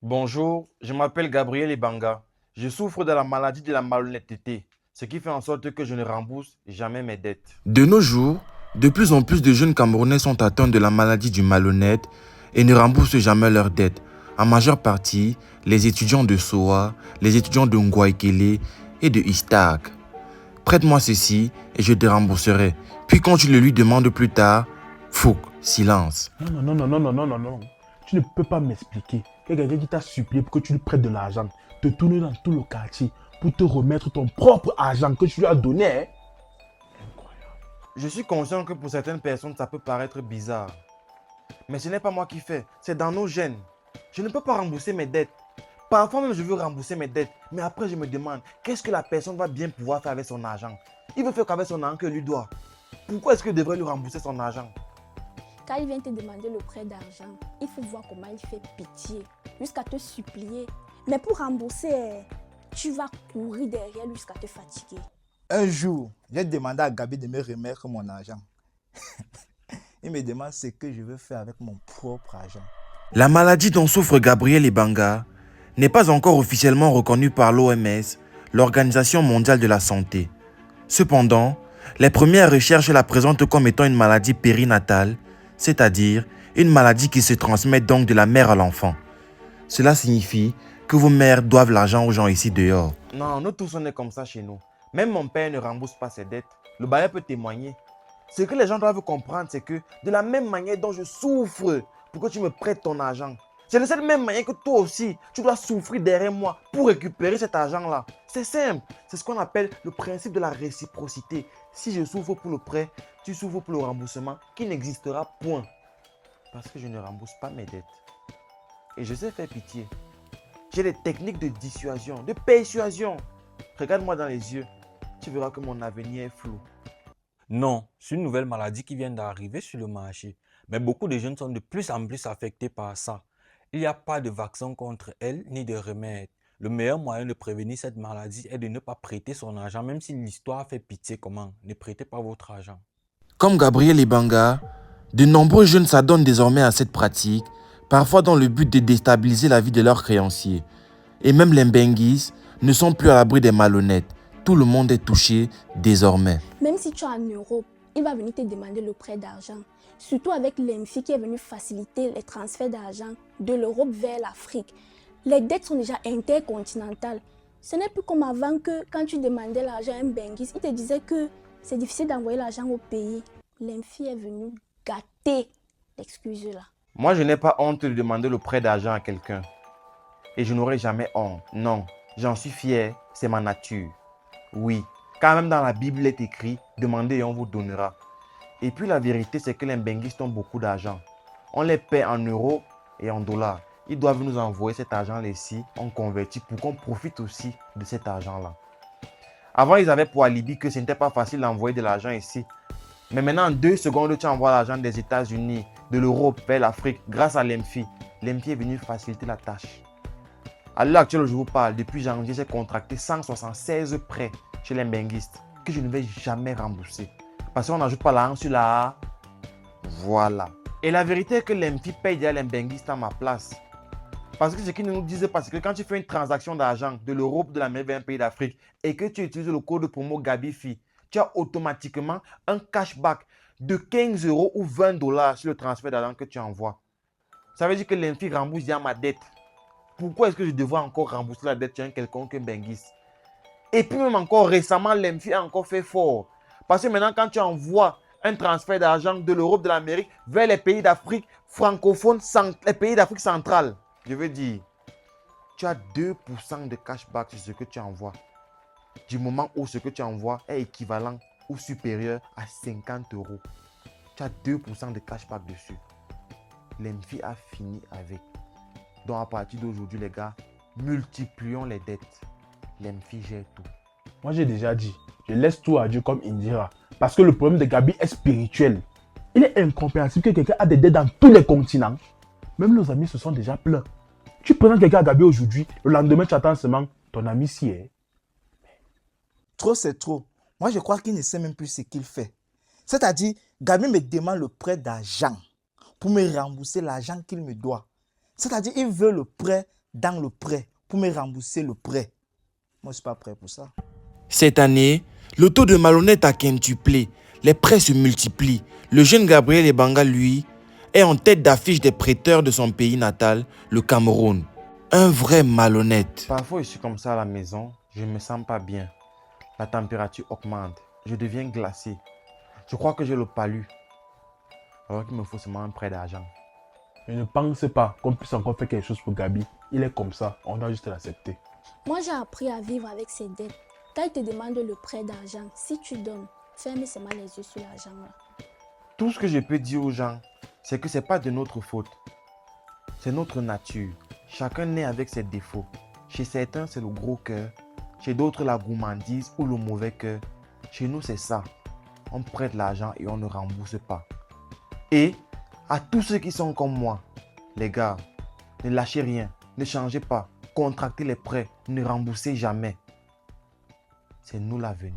Bonjour, je m'appelle Gabriel Ebanga. Je souffre de la maladie de la malhonnêteté, ce qui fait en sorte que je ne rembourse jamais mes dettes. De nos jours, de plus en plus de jeunes Camerounais sont atteints de la maladie du malhonnête et ne remboursent jamais leurs dettes. En majeure partie, les étudiants de SOA, les étudiants de Ngouaikele et de Istak. Prête-moi ceci et je te rembourserai. Puis quand tu le lui demandes plus tard, fouc, silence. Non, non, non, non, non, non, non, non. Tu ne peux pas m'expliquer que quelqu'un qui t'a supplié pour que tu lui prêtes de l'argent, te tourne dans tout le quartier pour te remettre ton propre argent que tu lui as donné. Hein? Incroyable. Je suis conscient que pour certaines personnes, ça peut paraître bizarre. Mais ce n'est pas moi qui fais, c'est dans nos gènes. Je ne peux pas rembourser mes dettes. Parfois même, je veux rembourser mes dettes. Mais après, je me demande, qu'est-ce que la personne va bien pouvoir faire avec son argent? Il veut faire qu'avec son argent que lui doit. Pourquoi est-ce que je devrais lui rembourser son argent? Quand il vient te demander le prêt d'argent, il faut voir comment il fait pitié, jusqu'à te supplier. Mais pour rembourser, tu vas courir derrière lui jusqu'à te fatiguer. Un jour, j'ai demandé à Gabi de me remettre mon argent. Il me demande ce que je veux faire avec mon propre argent. La maladie dont souffre Gabriel Ebanga n'est pas encore officiellement reconnue par l'OMS, l'Organisation mondiale de la santé. Cependant, les premières recherches la présentent comme étant une maladie périnatale, c'est-à-dire une maladie qui se transmet donc de la mère à l'enfant. Cela signifie que vos mères doivent l'argent aux gens ici dehors. Non, nous tous on est comme ça chez nous. Même mon père ne rembourse pas ses dettes. Le bailleur peut témoigner. Ce que les gens doivent comprendre, c'est que de la même manière dont je souffre pour que tu me prêtes ton argent, c'est de cette même manière que toi aussi, tu dois souffrir derrière moi pour récupérer cet argent-là. C'est simple. C'est ce qu'on appelle le principe de la réciprocité. Si je souffre pour le prêt, tu souffres pour le remboursement qui n'existera point. Parce que je ne rembourse pas mes dettes. Et je sais faire pitié. J'ai des techniques de dissuasion, de persuasion. Regarde-moi dans les yeux. Tu verras que mon avenir est flou. Non, c'est une nouvelle maladie qui vient d'arriver sur le marché. Mais beaucoup de jeunes sont de plus en plus affectés par ça. Il n'y a pas de vaccin contre elle ni de remède. Le meilleur moyen de prévenir cette maladie est de ne pas prêter son argent, même si l'histoire fait pitié comment. Ne prêtez pas votre argent. Comme Gabriel Ebanga, de nombreux jeunes s'adonnent désormais à cette pratique, parfois dans le but de déstabiliser la vie de leurs créanciers. Et même les Mbenguis ne sont plus à l'abri des malhonnêtes. Tout le monde est touché désormais. Même si tu es en Europe, il va venir te demander le prêt d'argent. Surtout avec l'EMFI qui est venu faciliter les transferts d'argent de l'Europe vers l'Afrique. Les dettes sont déjà intercontinentales. Ce n'est plus comme avant que quand tu demandais l'argent à un Benguis, il te disait que c'est difficile d'envoyer l'argent au pays. L'EMFI est venu gâter l'excuse-là. Moi, je n'ai pas honte de demander le prêt d'argent à quelqu'un. Et je n'aurai jamais honte. Non, j'en suis fier, c'est ma nature. Oui, quand même dans la Bible est écrit, demandez et on vous donnera. Et puis la vérité, c'est que les Mbenguistes ont beaucoup d'argent. On les paie en euros et en dollars. Ils doivent nous envoyer cet argent-là ici, on convertit pour qu'on profite aussi de cet argent-là. Avant, ils avaient pour alibi que ce n'était pas facile d'envoyer de l'argent ici. Mais maintenant, en 2 secondes, tu envoies l'argent des États-Unis, de l'Europe vers l'Afrique grâce à l'EMFI. L'EMFI est venu faciliter la tâche. À l'heure actuelle où je vous parle, depuis janvier, j'ai contracté 176 prêts chez les Mbenguistes que je ne vais jamais rembourser. Parce qu'on n'ajoute pas l'argent sur la A. Voilà. Et la vérité est que l'EMFI paye déjà les Mbenguistes à ma place. Parce que ce qu'ils ne nous disent pas, c'est que quand tu fais une transaction d'argent de l'Europe, de l'Amérique vers un pays d'Afrique et que tu utilises le code promo GABIFI, tu as automatiquement un cashback de 15 euros ou 20 dollars sur le transfert d'argent que tu envoies. Ça veut dire que l'EMFI rembourse déjà ma dette. Pourquoi est-ce que je devrais encore rembourser la dette sur un quelconque Benguis? Et puis même encore récemment, l'EMFI a encore fait fort. Parce que maintenant, quand tu envoies un transfert d'argent de l'Europe, de l'Amérique vers les pays d'Afrique francophone, les pays d'Afrique centrale, je veux dire, tu as 2% de cashback sur ce que tu envoies. Du moment où ce que tu envoies est équivalent ou supérieur à 50 euros. Tu as 2% de cashback dessus. L'EMFI a fini avec. Donc à partir d'aujourd'hui, les gars, multiplions les dettes. L'EMFI gère tout. Moi, j'ai déjà dit, je laisse tout à Dieu comme Indira. Parce que le problème de Gabi est spirituel. Il est incompréhensible que quelqu'un a des dettes dans tous les continents. Même nos amis se sont déjà plaints. Tu présentes quelqu'un à Gabi aujourd'hui, le lendemain, tu attends seulement ton ami si est. Trop, c'est trop. Moi, je crois qu'il ne sait même plus ce qu'il fait. C'est-à-dire, Gabi me demande le prêt d'argent pour me rembourser l'argent qu'il me doit. C'est-à-dire, il veut le prêt dans le prêt pour me rembourser le prêt. Moi, je ne suis pas prêt pour ça. Cette année, le taux de malhonnête a quintuplé, les prêts se multiplient. Le jeune Gabriel Ebanga, lui, est en tête d'affiche des prêteurs de son pays natal, le Cameroun. Un vrai malhonnête. Parfois, je suis comme ça à la maison, je ne me sens pas bien. La température augmente, je deviens glacé. Je crois que j'ai le palu. Alors qu'il me faut seulement un prêt d'argent. Je ne pense pas qu'on puisse encore faire quelque chose pour Gabi. Il est comme ça, on doit juste l'accepter. Moi, j'ai appris à vivre avec ses dettes. Quand il te demande le prêt d'argent, si tu donnes, ferme seulement les yeux sur l'argent là. Tout ce que je peux dire aux gens, c'est que ce n'est pas de notre faute. C'est notre nature. Chacun naît avec ses défauts. Chez certains, c'est le gros cœur. Chez d'autres, la gourmandise ou le mauvais cœur. Chez nous, c'est ça. On prête l'argent et on ne rembourse pas. Et à tous ceux qui sont comme moi, les gars, ne lâchez rien, ne changez pas, contractez les prêts, ne remboursez jamais. C'est nous l'avenir.